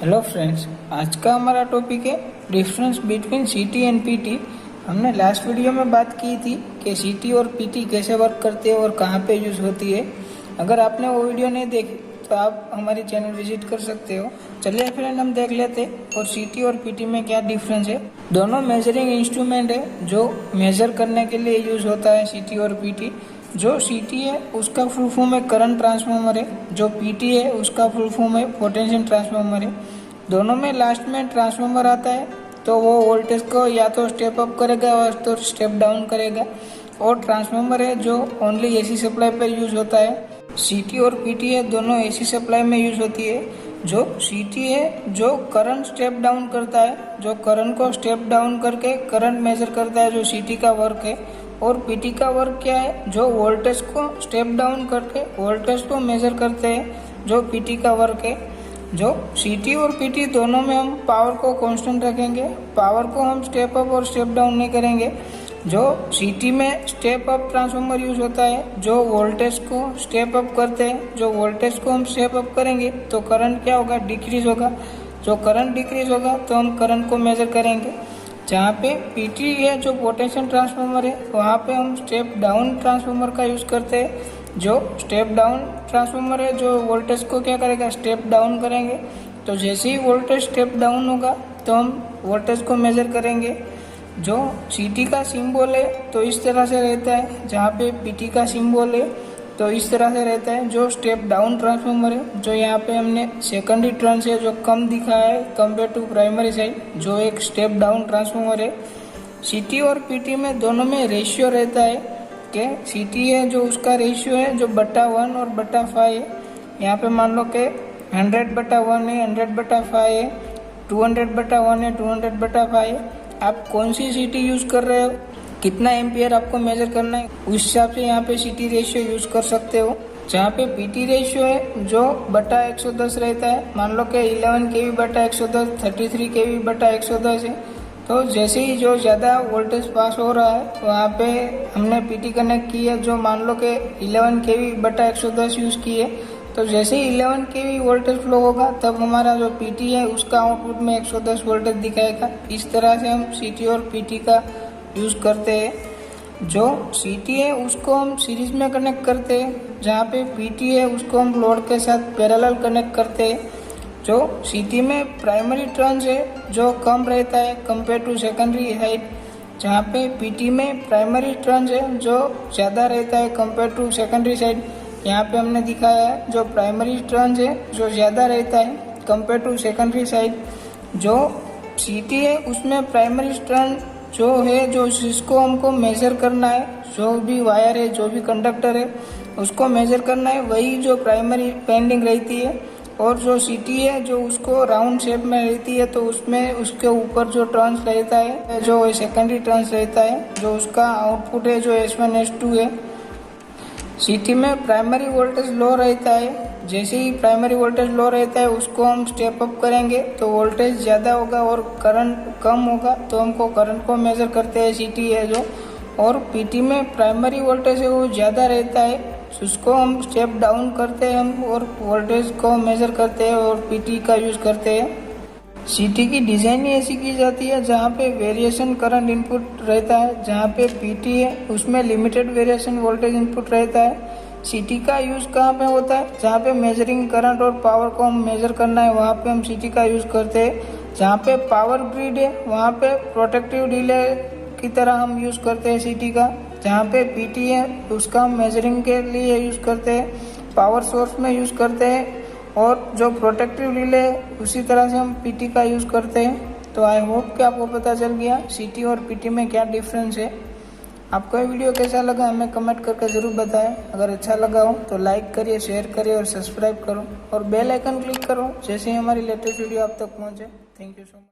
Hello friends, आज का हमारा टॉपिक है डिफरेंस बिटवीन सीटी एंड पीटी। हमने लास्ट वीडियो में बात की थी कि सीटी और पीटी कैसे वर्क करते हैं और कहाँ पे यूज़ होती है। अगर आपने वो वीडियो नहीं देखी तो आप हमारी चैनल विजिट कर सकते हो। चलिए फ्रेंड, हम देख लेते हैं और सीटी और पीटी में क्या डिफरेंस है। दोनों मेजरिंग इंस्ट्रूमेंट है जो मेजर करने के लिए यूज़ होता है, सीटी और पीटी। जो सीटी है उसका फुल फॉर्म है करंट ट्रांसफार्मर है, जो पीटी है उसका फुल फॉर्म है पोटेंशियल ट्रांसफार्मर है। दोनों में लास्ट में ट्रांसफार्मर आता है तो वो वोल्टेज को या तो स्टेप अप करेगा या तो स्टेप डाउन करेगा। और ट्रांसफार्मर है जो ओनली एसी सप्लाई पर यूज होता है। सीटी और पीटी है दोनों एसी सप्लाई में यूज होती है। जो सीटी है जो करंट स्टेप डाउन करता है, जो करंट को स्टेप डाउन करके करंट मेजर करता है, जो सीटी का वर्क है। और पीटी का वर्क क्या है, जो वोल्टेज को स्टेप डाउन करके वोल्टेज को मेजर करते हैं, जो पीटी का वर्क है। जो सीटी और पीटी दोनों में हम पावर को कांस्टेंट रखेंगे, पावर को हम स्टेप अप और स्टेप डाउन नहीं करेंगे। जो सीटी में स्टेप अप ट्रांसफार्मर यूज होता है, जो वोल्टेज को स्टेप अप करते हैं, जो वोल्टेज को हम स्टेप अप करेंगे तो करंट क्या होगा, डिक्रीज होगा। जो करंट डिक्रीज होगा तो हम करंट को मेजर करेंगे। जहाँ पे पीटी है जो पोटेंशियल ट्रांसफार्मर है, वहाँ पे हम स्टेप डाउन ट्रांसफार्मर का यूज करते हैं। जो स्टेप डाउन ट्रांसफार्मर है जो वोल्टेज को क्या करेगा, स्टेप डाउन करेंगे। तो जैसे ही वोल्टेज स्टेप डाउन होगा तो हम वोल्टेज को मेजर करेंगे। जो सीटी का सिंबल है तो इस तरह से रहता है, जहाँ पे पीटी का सिंबल है तो इस तरह से रहता है। जो स्टेप डाउन ट्रांसफार्मर है, जो यहाँ पे हमने सेकेंडरी टर्न से जो कम दिखाया है कंपेयर टू प्राइमरी साइड, जो एक स्टेप डाउन ट्रांसफार्मर है। सीटी और पीटी में दोनों में रेशियो रहता है कि सीटी है जो उसका रेशियो है जो बटा 1 और बटा 5 है। यहाँ पे मान लो कि 100/1 है, 100/5 है, 200/1 है, 200/5 है। आप कौन सी सीटी यूज कर रहे हो, कितना एम्पियर आपको मेजर करना है, उस हिसाब से यहाँ पे सीटी रेशियो यूज कर सकते हो। जहाँ पे पीटी रेशियो है जो बटा 110 रहता है, मान लो कि 11 kV/110, 33 kV/110 है। तो जैसे ही जो ज़्यादा वोल्टेज पास हो रहा है वहाँ पे हमने पीटी कनेक्ट की है, जो मान लो कि 11 kV/110 यूज़ की है। तो जैसे ही 11 kV वोल्टेज फ्लो होगा तब हमारा जो पीटी है उसका आउटपुट में 110 वोल्टेज दिखाएगा। इस तरह से हम सीटी और पीटी का यूज़ करते हैं। जो सीटी है उसको हम सीरीज में कनेक्ट करते हैं, जहाँ पे पीटी है उसको हम लोड के साथ पैरेलल कनेक्ट करते हैं। जो सीटी में प्राइमरी टर्न्स है जो कम रहता है कंपेयर टू सेकेंडरी साइड, जहाँ पे पीटी में प्राइमरी टर्न्स है जो ज़्यादा रहता है कंपेयर टू सेकेंडरी साइड। यहाँ पे हमने दिखाया है जो प्राइमरी टर्न्स है जो ज़्यादा रहता है कंपेयर टू सेकेंडरी साइड। जो सीटी है उसमें प्राइमरी टर्न जो है, जो जिसको हमको मेजर करना है, जो भी वायर है, जो भी कंडक्टर है उसको मेजर करना है, वही जो प्राइमरी पेंडिंग रहती है। और जो सीटी है जो उसको राउंड शेप में रहती है, तो उसमें उसके ऊपर जो टर्न्स रहता है, जो सेकेंडरी टर्न्स रहता है, जो उसका आउटपुट है जो S1 S2 है। सीटी में प्राइमरी वोल्टेज लो रहता है, जैसे ही प्राइमरी वोल्टेज लो रहता है उसको हम स्टेप अप करेंगे तो वोल्टेज ज़्यादा होगा और करंट कम होगा, तो हमको करंट को मेजर करते हैं सीटी है जो। और पीटी में प्राइमरी वोल्टेज है वो ज़्यादा रहता है, उसको हम स्टेप डाउन करते हैं हम और वोल्टेज को मेजर करते हैं और पीटी का यूज़ करते हैं। सीटी की डिज़ाइन ही ऐसी की जाती है जहाँ पे वेरिएशन करंट इनपुट रहता है, जहाँ पे पीटी है उसमें लिमिटेड वेरिएशन वोल्टेज इनपुट रहता है। सीटी का यूज़ कहाँ पे होता है, जहाँ पे मेजरिंग करंट और पावर को हम मेजर करना है वहाँ पे हम सीटी का यूज़ करते हैं। जहाँ पे पावर ग्रिड है वहाँ पे प्रोटेक्टिव डिले की तरह हम यूज़ करते हैं सीटी का। जहाँ पे पीटी है उसका हम मेजरिंग के लिए यूज़ करते हैं, पावर सोर्स में यूज़ करते हैं। और जो प्रोटेक्टिव रिले है उसी तरह से हम पीटी का यूज़ करते हैं। तो आई होप कि आपको पता चल गया सीटी और पीटी में क्या डिफरेंस है। आपको ये वीडियो कैसा लगा हमें कमेंट करके ज़रूर बताएं। अगर अच्छा लगा हो तो लाइक करिए, शेयर करिए और सब्सक्राइब करो और बेल आइकन क्लिक करो, जैसे ही हमारी लेटेस्ट वीडियो आप तक पहुँचे। Thank you so much.